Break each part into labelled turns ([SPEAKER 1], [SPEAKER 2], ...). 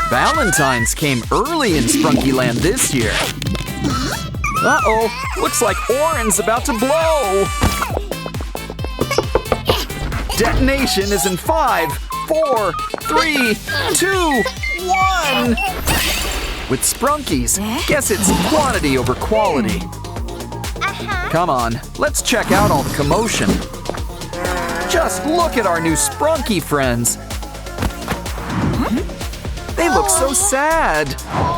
[SPEAKER 1] Valentine's came early in Sprunky Land this year. Uh-oh, looks like Orin's about to blow. Detonation is in 5, 4, 3, 2, 1. With Sprunkies, guess it's quantity over quality. Come on, let's check out all the commotion. Just look at our new Sprunky friends. They look so sad.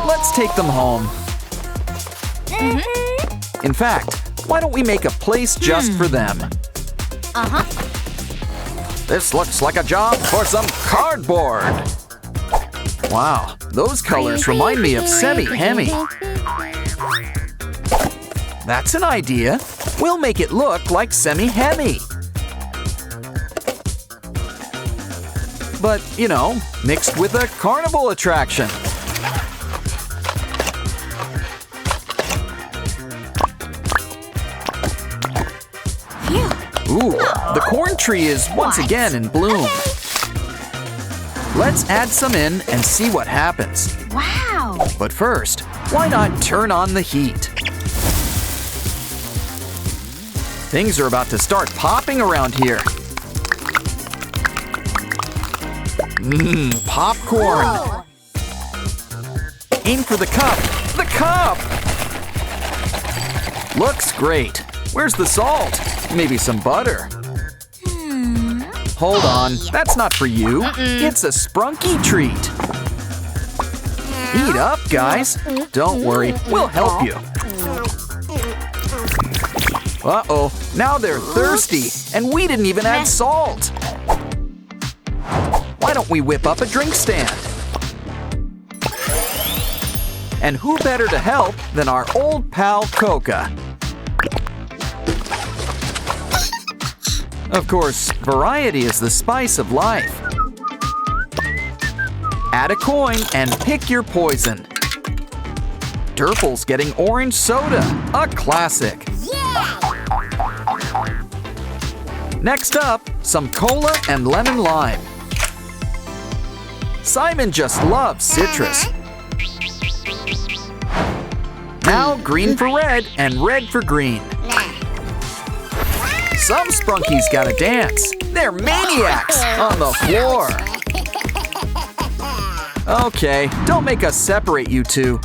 [SPEAKER 1] Let's take them home. In fact, why don't we make a place just for them? This looks like a job for some cardboard. Wow, those colors remind me of semi-hemi. That's an idea. We'll make it look like semi-hemi. But, you know, mixed with a carnival attraction. Ooh, the corn tree is once again in bloom. Let's add some in and see what happens.
[SPEAKER 2] Wow!
[SPEAKER 1] But first, why not turn on the heat? Things are about to start popping around here. Popcorn!
[SPEAKER 2] Whoa.
[SPEAKER 1] Aim for the cup! The cup! Looks great. Where's the salt? Maybe some butter. Hold on, that's not for you. It's a Sprunky treat. Eat up, guys. Don't worry, we'll help you. Uh-oh, now they're thirsty, and we didn't even add salt. Why don't we whip up a drink stand? And who better to help than our old pal Coca? Of course, variety is the spice of life. Add a coin and pick your poison. Durple's getting orange soda, a classic. Next up, some cola and lemon lime. Simon just loves citrus. Now green for red and red for green. Some Sprunkies gotta dance. They're maniacs on the floor. Okay, don't make us separate you two.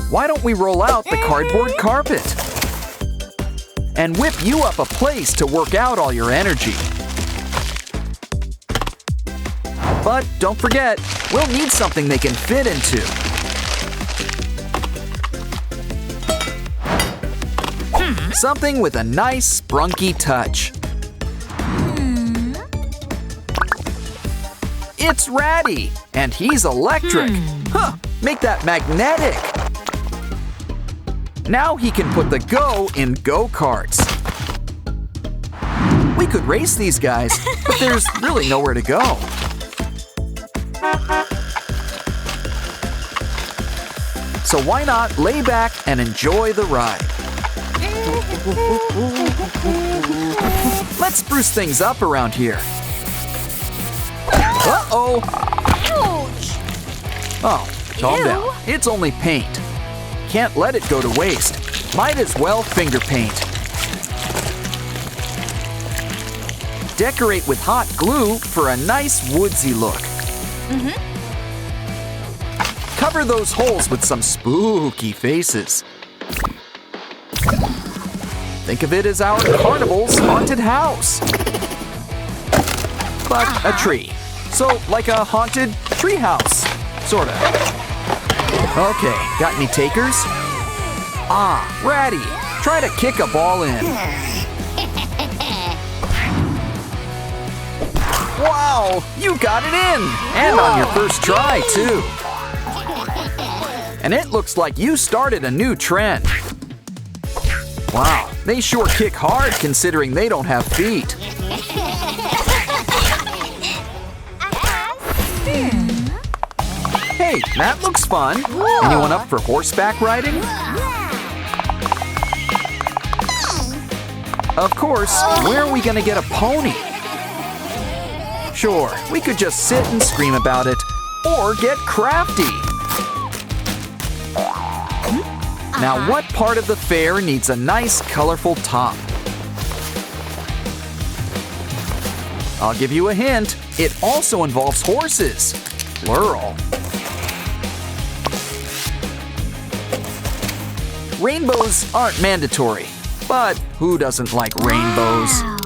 [SPEAKER 1] Why don't we roll out the cardboard carpet? And whip you up a place to work out all your energy. But don't forget, we'll need something they can fit into. Something with a nice Sprunky touch. It's Ratty, and he's electric. Huh, make that magnetic. Now he can put the go in go-karts. We could race these guys, but there's really nowhere to go. So why not lay back and enjoy the ride? Let's spruce things up around here. Uh-oh!
[SPEAKER 2] Ouch!
[SPEAKER 1] Oh, calm down. It's only paint. Can't let it go to waste. Might as well finger paint. Decorate with hot glue for a nice woodsy look. Cover those holes with some spooky faces. Think of it as our carnival's haunted house. But a tree. So like a haunted treehouse, sorta. Okay, got any takers? Ah, Ratty, try to kick a ball in. Wow, you got it in! And on your first try, too. And it looks like you started a new trend. Wow, they sure kick hard considering they don't have feet. Hey, that looks fun. Anyone up for horseback riding? Of course, where are we gonna get a pony? Sure, we could just sit and scream about it, or get crafty. Now, what part of the fair needs a nice, colorful top? I'll give you a hint. It also involves horses. Plural. Rainbows aren't mandatory, but who doesn't like rainbows?
[SPEAKER 2] Wow.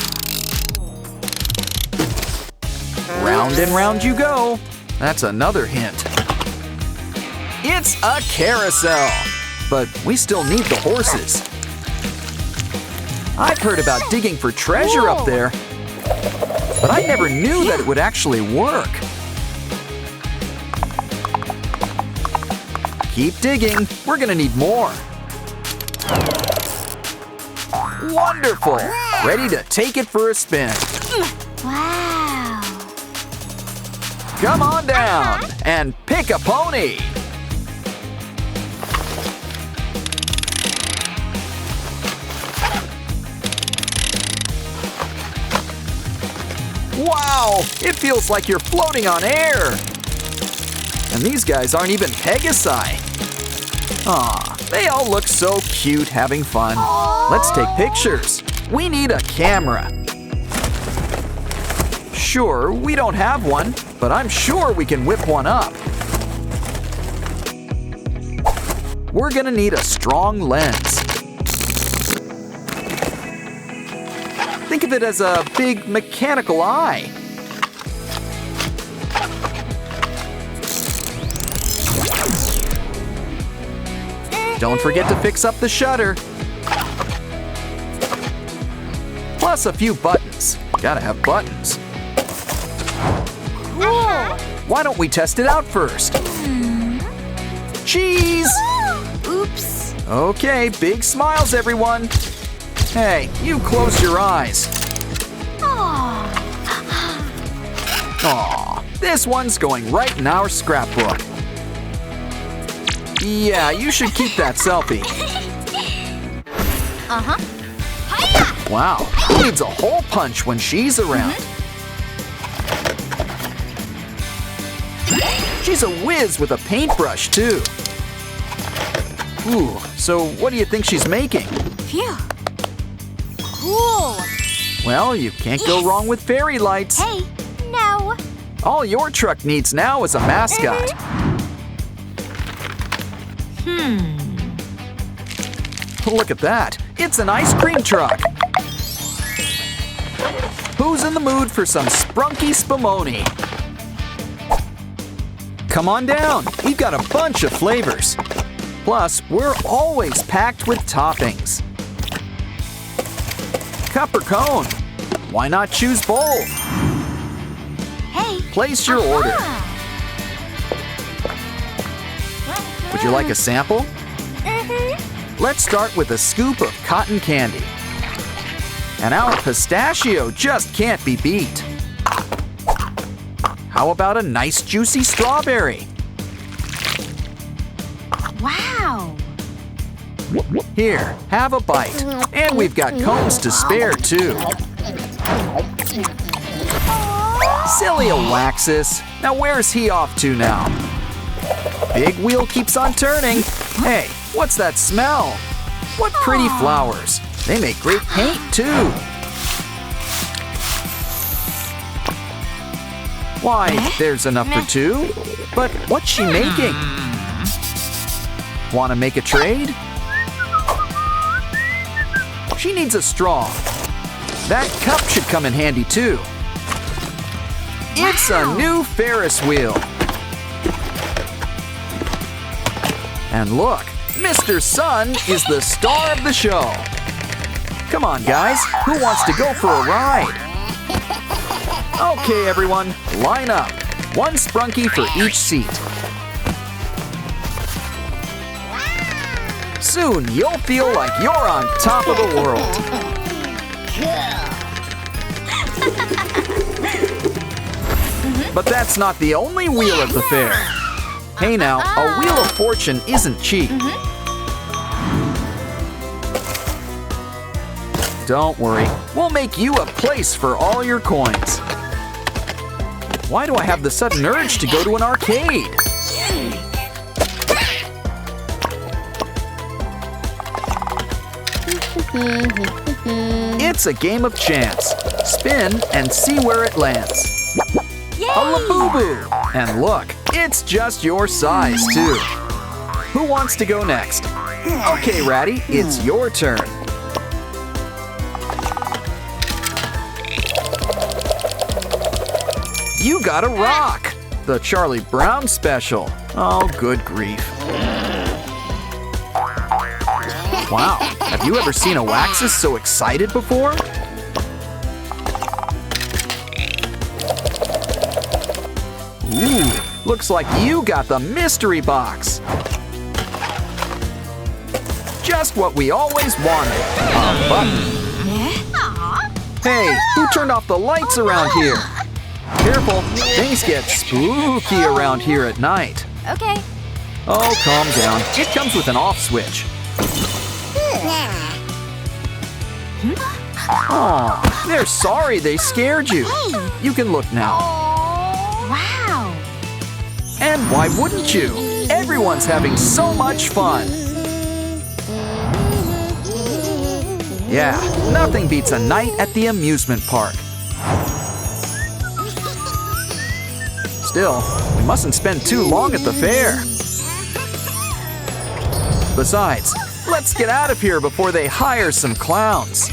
[SPEAKER 1] Round and round you go. That's another hint. It's a carousel, but we still need the horses. I've heard about digging for treasure up there, but I never knew that it would actually work. Keep digging, we're gonna need more. Wonderful! Ready to take it for a spin.
[SPEAKER 2] Wow.
[SPEAKER 1] Come on down and pick a pony. Wow, it feels like you're floating on air. And these guys aren't even Pegasi. Aw, they all look so cute having fun. Let's take pictures. We need a camera. Sure, we don't have one, but I'm sure we can whip one up. We're gonna need a strong lens. Think of it as a big mechanical eye. Don't forget to fix up the shutter. Plus a few buttons. Gotta have buttons.
[SPEAKER 2] Cool.
[SPEAKER 1] Why don't we test it out first? Cheese!
[SPEAKER 2] Oops.
[SPEAKER 1] Okay, big smiles, everyone. Hey, you close your eyes.
[SPEAKER 2] Aw.
[SPEAKER 1] Aw, this one's going right in our scrapbook. Yeah, you should keep that selfie.
[SPEAKER 2] Uh-huh. Hiya!
[SPEAKER 1] Wow, who needs a hole punch when she's around? She's a whiz with a paintbrush, too. Ooh, so what do you think she's making?
[SPEAKER 2] Phew. Cool.
[SPEAKER 1] Well, you can't go wrong with fairy lights.
[SPEAKER 2] Hey, no.
[SPEAKER 1] All your truck needs now is a mascot. Look at that. It's an ice cream truck. Who's in the mood for some Sprunki spumoni? Come on down. We've got a bunch of flavors. Plus, we're always packed with toppings. Cup or cone? Why not choose both?
[SPEAKER 2] Hey.
[SPEAKER 1] Place your order. Would you like a sample? Let's start with a scoop of cotton candy. And our pistachio just can't be beat. How about a nice juicy strawberry?
[SPEAKER 2] Wow.
[SPEAKER 1] Here, have a bite. And we've got cones to spare, too. Silly Alexis. Now where's he off to now? Big wheel keeps on turning. Hey, what's that smell? What pretty flowers. They make great paint, too. Why, there's enough for two. But what's she making? Want to make a trade? She needs a straw. That cup should come in handy, too. It's a new Ferris wheel. And look, Mr. Sun is the star of the show. Come on, guys, who wants to go for a ride? Okay, everyone, line up. One Sprunki for each seat. Soon, you'll feel like you're on top of the world. But that's not the only wheel at the fair. Hey now, a wheel of fortune isn't cheap. Don't worry, we'll make you a place for all your coins. Why do I have the sudden urge to go to an arcade? It's a game of chance. Spin and see where it lands.
[SPEAKER 2] Yay!
[SPEAKER 1] A Labubu! And look, it's just your size, too. Who wants to go next? Okay, Ratty, it's your turn. You got a rock! The Charlie Brown special. Oh, good grief. Wow, have you ever seen a Waxus so excited before? Ooh, looks like you got the mystery box. Just what we always wanted. A button. Hey, who turned off the lights around here? Careful, things get spooky around here at night.
[SPEAKER 2] Okay.
[SPEAKER 1] Oh, calm down. It comes with an off switch. Aw, they're sorry they scared you.
[SPEAKER 2] Hey.
[SPEAKER 1] You can look now.
[SPEAKER 2] Wow.
[SPEAKER 1] And why wouldn't you? Everyone's having so much fun. Yeah, nothing beats a night at the amusement park. Still, we mustn't spend too long at the fair. Besides, let's get out of here before they hire some clowns.